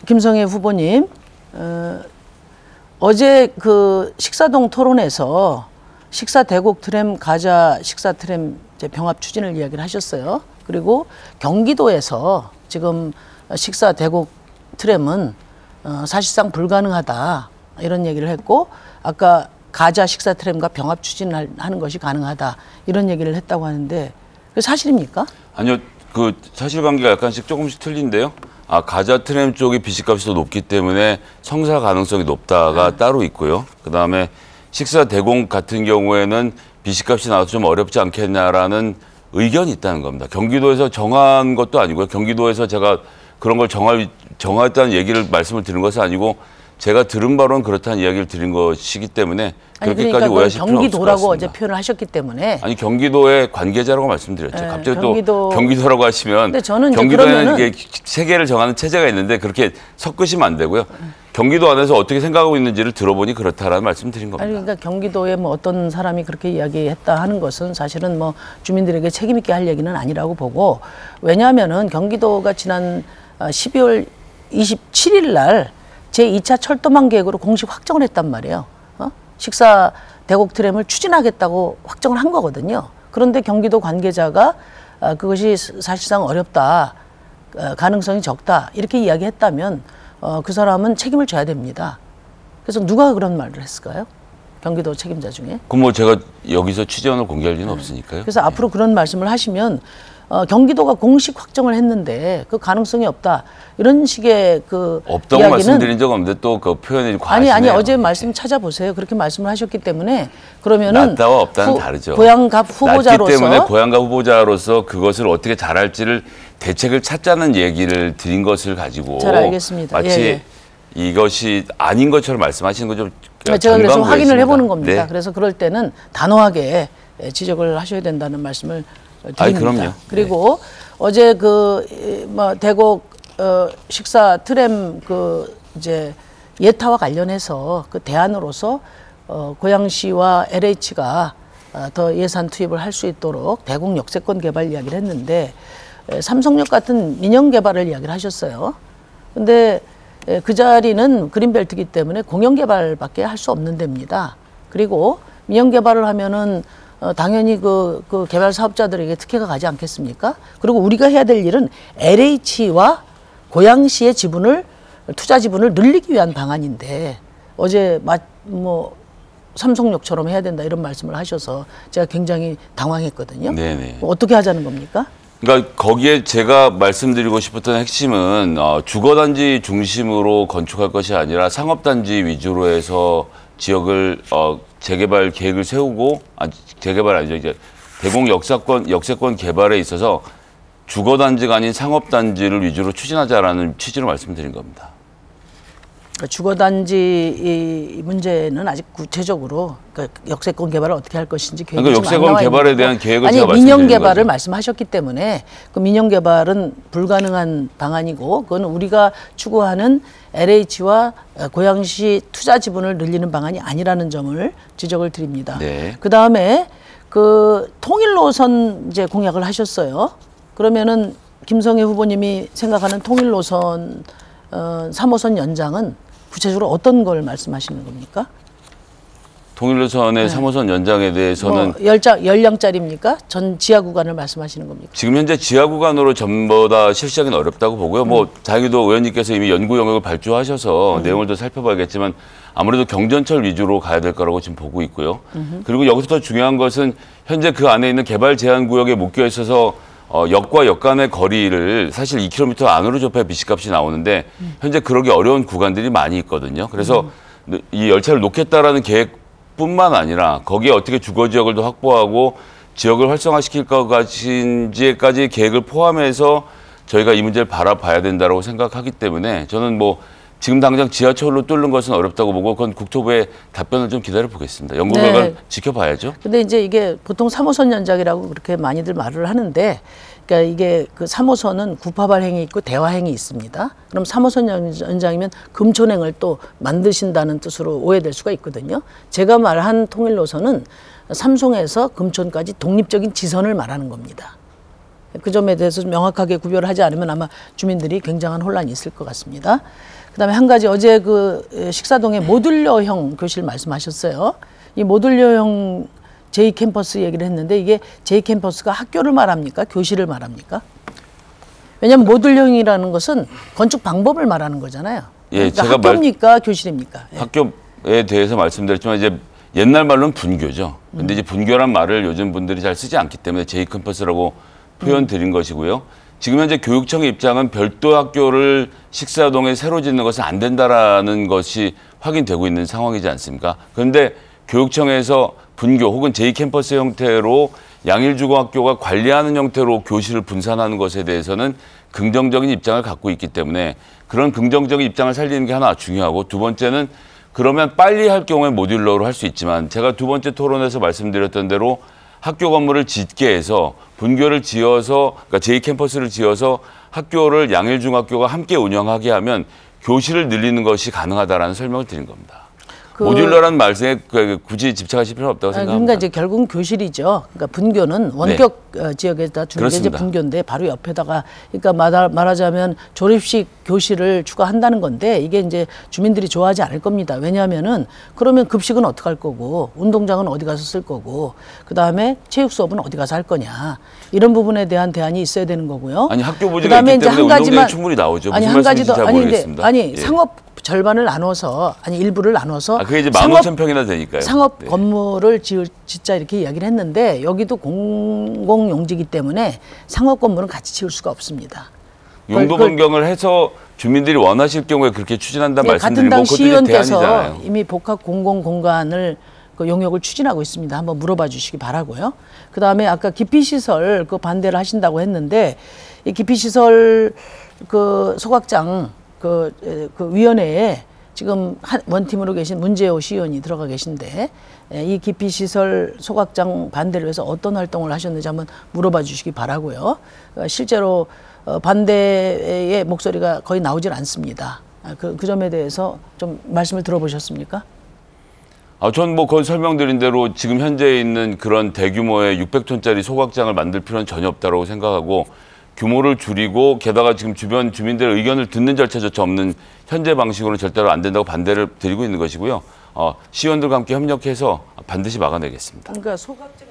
김성애 후보님, 어제 그 식사동 토론에서 식사 대국 트램, 가자 식사 트램 병합 추진을 이야기를 하셨어요. 그리고 경기도에서 지금 식사 대국 트램은 사실상 불가능하다 이런 얘기를 했고, 아까 가자 식사 트램과 병합 추진하는 것이 가능하다 이런 얘기를 했다고 하는데 그 사실입니까? 아니요, 그 사실관계가 약간씩 조금씩 틀린데요. 가자 트램 쪽이 비식값이 더 높기 때문에 성사 가능성이 높다가 따로 있고요. 그 다음에 식사 대공 같은 경우에는 비식값이 나와서 좀 어렵지 않겠냐라는 의견이 있다는 겁니다. 경기도에서 정한 것도 아니고요. 경기도에서 제가 그런 걸 정했다는 얘기를 말씀을 드린 것은 아니고 제가 들은 바로는 그렇다는 이야기를 드린 것이기 때문에 그렇게까지 그러니까 오해하실 필요는 없을 것 경기도라고 같습니다. 어제 표현을 하셨기 때문에. 아니, 경기도의 관계자라고 말씀드렸죠. 네, 갑자기 또 경기도라고 하시면 근데 저는 경기도에는 이게 세계를 정하는 체제가 있는데 그렇게 섞으시면 안 되고요. 경기도 안에서 어떻게 생각하고 있는지를 들어보니 그렇다라는 말씀드린 겁니다. 아니, 그러니까 경기도에 뭐 어떤 사람이 그렇게 이야기했다 하는 것은 사실은 뭐 주민들에게 책임 있게 할 얘기는 아니라고 보고, 왜냐하면은 경기도가 지난 12월 27일 날 제2차 철도망 계획으로 공식 확정을 했단 말이에요. 식사 대곡 트램을 추진하겠다고 확정을 한 거거든요. 그런데 경기도 관계자가 그것이 사실상 어렵다, 가능성이 적다 이렇게 이야기했다면 그 사람은 책임을 져야 됩니다. 그래서 누가 그런 말을 했을까요? 경기도 책임자 중에. 그럼 뭐 제가 여기서 취재원을 공개할 리는 없으니까요. 그래서 앞으로 그런 말씀을 하시면 경기도가 공식 확정을 했는데 그 가능성이 없다 이런 식의 그 없다고 이야기는 말씀드린 적 없는데 또 그 표현이 과하시네요. 아니 어제 말씀 찾아보세요. 그렇게 말씀을 하셨기 때문에 그러면은 낫다와 없다는 다르죠. 고향갑 후보자로서 낫기 때문에 고향갑 후보자로서 그것을 어떻게 잘할지를 대책을 찾자는 얘기를 드린 것을 가지고 잘 알겠습니다. 마치 이것이 아닌 것처럼 말씀하시는 거 좀 제가 그래서 확인을 해보는 겁니다. 네. 그래서 그럴 때는 단호하게 지적을 하셔야 된다는 말씀을 드립니다. 그럼요. 그리고 어제 그 뭐 대곡 식사 트램 그 이제 예타와 관련해서 그 대안으로서 고양시와 LH가 더 예산 투입을 할 수 있도록 대곡 역세권 개발 이야기를 했는데 삼성역 같은 민영 개발을 이야기를 하셨어요. 근데 그 자리는 그린벨트이기 때문에 공영 개발밖에 할 수 없는 데입니다. 그리고 민영 개발을 하면은 당연히 그 개발 사업자들에게 특혜가 가지 않겠습니까? 그리고 우리가 해야 될 일은 LH와 고양시의 투자 지분을 늘리기 위한 방안인데 어제 뭐 삼성역처럼 해야 된다 이런 말씀을 하셔서 제가 굉장히 당황했거든요. 네네. 어떻게 하자는 겁니까? 그러니까 거기에 제가 말씀드리고 싶었던 핵심은 주거단지 중심으로 건축할 것이 아니라 상업단지 위주로 해서 지역을 재개발 계획을 세우고 재개발 아니죠. 이제 대공 역세권 개발에 있어서 주거단지가 아닌 상업단지를 위주로 추진하자라는 취지로 말씀드린 겁니다. 주거단지 문제는 아직 구체적으로 역세권 개발을 어떻게 할 것인지 계획이 그러니까 역세권 개발에 대한 계획을 제가 민영 말씀드리는 개발을 거죠. 말씀하셨기 때문에 그 민영 개발은 불가능한 방안이고 그건 우리가 추구하는 LH와 고양시 투자 지분을 늘리는 방안이 아니라는 점을 지적을 드립니다. 네. 그 다음에 그 통일 노선 이제 공약을 하셨어요. 그러면은 김성애 후보님이 생각하는 통일 노선 3호선 연장은 구체적으로 어떤 걸 말씀하시는 겁니까? 통일노선의 3호선 연장에 대해서는 뭐 열량짜리입니까? 전 지하 구간을 말씀하시는 겁니까? 지금 현재 지하 구간으로 전부 다 실시하기는 어렵다고 보고요. 뭐 다행히도 의원님께서 이미 연구 영역을 발주하셔서 내용을 더 살펴봐야겠지만 아무래도 경전철 위주로 가야 될 거라고 지금 보고 있고요. 그리고 여기서 더 중요한 것은 현재 그 안에 있는 개발 제한 구역에 묶여 있어서 역과 역 간의 거리를 사실 2km 안으로 좁혀야 비식값이 나오는데 현재 그러기 어려운 구간들이 많이 있거든요. 그래서 이 열차를 놓겠다라는 계획뿐만 아니라 거기에 어떻게 주거지역을 더 확보하고 지역을 활성화시킬 것인지까지 계획을 포함해서 저희가 이 문제를 바라봐야 된다고 생각하기 때문에 저는 뭐 지금 당장 지하철로 뚫는 것은 어렵다고 보고 그건 국토부의 답변을 좀 기다려 보겠습니다. 연구 결과를 지켜봐야죠. 근데 이제 이게 보통 3호선 연장이라고 그렇게 많이들 말을 하는데 그러니까 이게 그 3호선은 구파발행이 있고 대화행이 있습니다. 그럼 3호선 연장이면 금촌행을 또 만드신다는 뜻으로 오해될 수가 있거든요. 제가 말한 통일노선은 삼송에서 금촌까지 독립적인 지선을 말하는 겁니다. 그 점에 대해서 좀 명확하게 구별을 하지 않으면 아마 주민들이 굉장한 혼란이 있을 것 같습니다. 그다음에 한 가지 어제 그 식사동의 모듈러형 교실 말씀하셨어요. 이 모듈러형 J캠퍼스 얘기를 했는데 이게 J캠퍼스가 학교를 말합니까? 교실을 말합니까? 왜냐하면 모듈형이라는 것은 건축 방법을 말하는 거잖아요. 예, 그러니까 제가 학교입니까? 교실입니까? 예. 학교에 대해서 말씀드렸지만 이제 옛날 말로는 분교죠. 근데 이제 분교란 말을 요즘 분들이 잘 쓰지 않기 때문에 J캠퍼스라고 표현 드린 것이고요. 지금 현재 교육청의 입장은 별도 학교를 식사동에 새로 짓는 것은 안 된다라는 것이 확인되고 있는 상황이지 않습니까? 그런데 교육청에서 분교 혹은 J캠퍼스 형태로 양일중고학교가 관리하는 형태로 교실을 분산하는 것에 대해서는 긍정적인 입장을 갖고 있기 때문에 그런 긍정적인 입장을 살리는 게 하나 중요하고, 두 번째는 그러면 빨리 할 경우에 모듈러로 할 수 있지만 제가 두 번째 토론에서 말씀드렸던 대로 학교 건물을 짓게 해서 분교를 지어서, 그러니까 J캠퍼스를 지어서 학교를 양일중학교가 함께 운영하게 하면 교실을 늘리는 것이 가능하다라는 설명을 드린 겁니다. 모듈러라는 말씀에 굳이 집착하실 필요는 없다고 생각합니다. 그러니까 이제 결국은 교실이죠. 그러니까 분교는 원격 지역에다 주는 게 이제 그렇습니다. 분교인데 바로 옆에다가, 그러니까 말하자면 조립식 교실을 추가한다는 건데 이게 이제 주민들이 좋아하지 않을 겁니다. 왜냐하면은 그러면 급식은 어떻게 할 거고, 운동장은 어디 가서 쓸 거고, 그 다음에 체육 수업은 어디 가서 할 거냐, 이런 부분에 대한 대안이 있어야 되는 거고요. 아니 학교 부지가 있기 때문에 운동장이 충분히 나오죠. 아니 무슨 한 가지 더, 잘 모르겠습니다. 아니 예. 상업 절반을 나눠서, 아니 일부를 나눠서 그게 이제 15,000평이나 되니까요. 상업 네. 건물을 짓자 이렇게 이야기를 했는데 여기도 공공용지이기 때문에 상업 건물은 같이 지을 수가 없습니다. 용도 변경을 해서 주민들이 원하실 경우에 그렇게 추진한다는 같은 말씀드리고 당 그것도 시의원께서 대안이잖아요. 이미 복합 공공공간을 그 용역을 추진하고 있습니다. 한번 물어봐 주시기 바라고요. 그 다음에 아까 기피시설 그 반대를 하신다고 했는데, 이 기피시설 그 소각장 그 위원회에 지금 원팀으로 계신 문재호 시의원이 들어가 계신데, 이 기피시설 소각장 반대를 위해서 어떤 활동을 하셨는지 한번 물어봐 주시기 바라고요. 실제로 반대의 목소리가 거의 나오질 않습니다. 그 점에 대해서 좀 말씀을 들어보셨습니까? 전 뭐 거기 설명드린 대로 지금 현재 있는 그런 대규모의 600톤짜리 소각장을 만들 필요는 전혀 없다고 생각하고, 규모를 줄이고 게다가 지금 주변 주민들의 의견을 듣는 절차조차 없는 현재 방식으로는 절대로 안 된다고 반대를 드리고 있는 것이고요. 시의원들과 함께 협력해서 반드시 막아내겠습니다. 그러니까 소각장